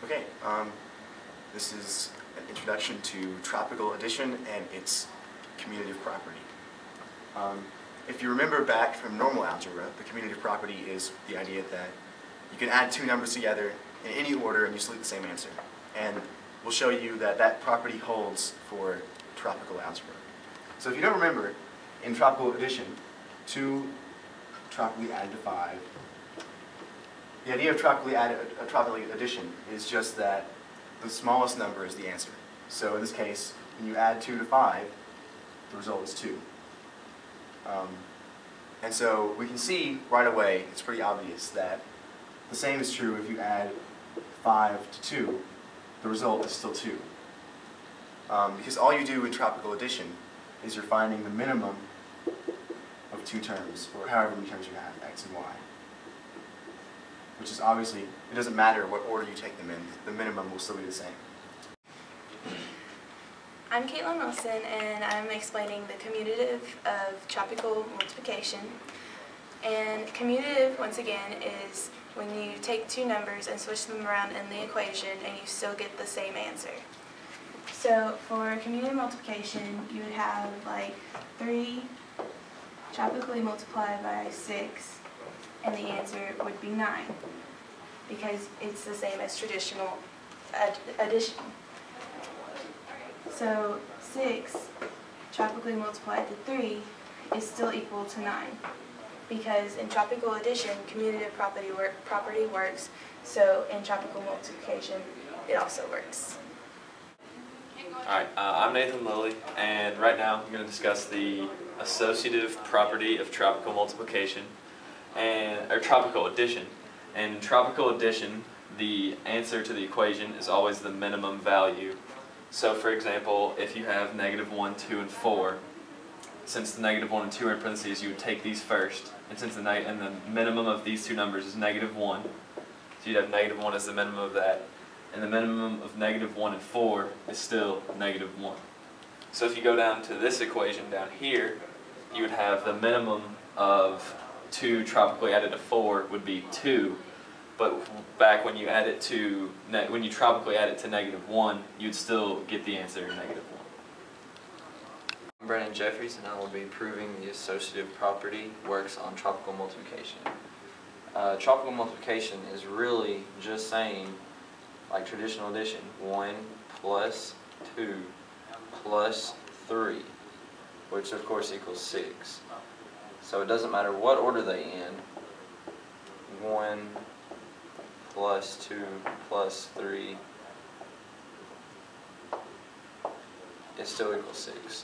Okay, this is an introduction to tropical addition and its commutative property. If you remember back from normal algebra, the commutative property is the idea that you can add two numbers together in any order and you still get the same answer. And we'll show you that that property holds for tropical algebra. So if you don't remember, in tropical addition, 2 tropically added to 5, the idea of tropical addition is just that the smallest number is the answer. So in this case, when you add 2 to 5, the result is 2. And so we can see right away, it's pretty obvious that the same is true if you add 5 to 2, the result is still 2. Because all you do in tropical addition is you're finding the minimum of 2 terms, or however many terms you have, x and y. Which is obviously, it doesn't matter what order you take them in, the minimum will still be the same. I'm Caitlin Wilson, and I'm explaining the commutative of tropical multiplication. And commutative, once again, is when you take two numbers and switch them around in the equation and you still get the same answer. So for commutative multiplication, you would have like 3 tropically multiplied by 6, and the answer would be 9, because it's the same as traditional addition. So 6 tropically multiplied to 3 is still equal to 9, because in tropical addition, commutative property works, so in tropical multiplication, it also works. Alright, I'm Nathan Lilly, and right now I'm going to discuss the associative property of tropical multiplication, or tropical addition. And in tropical addition, the answer to the equation is always the minimum value. So for example, if you have -1, 2, and 4, since the -1 and 2 are in parentheses, you would take these first. And since the minimum of these two numbers is -1, so you'd have -1 as the minimum of that. And the minimum of -1 and 4 is still -1. So if you go down to this equation down here, you would have the minimum of 2 tropically added to 4 would be 2. But back when you add it to when you tropically add it to -1, you'd still get the answer -1. I'm Brandon Jeffries, and I will be proving the associative property works on tropical multiplication. Tropical multiplication is really just saying, like traditional addition, 1 plus 2 plus 3, which of course equals 6. So it doesn't matter what order they in, 1 plus 2 plus 3, it still equals 6.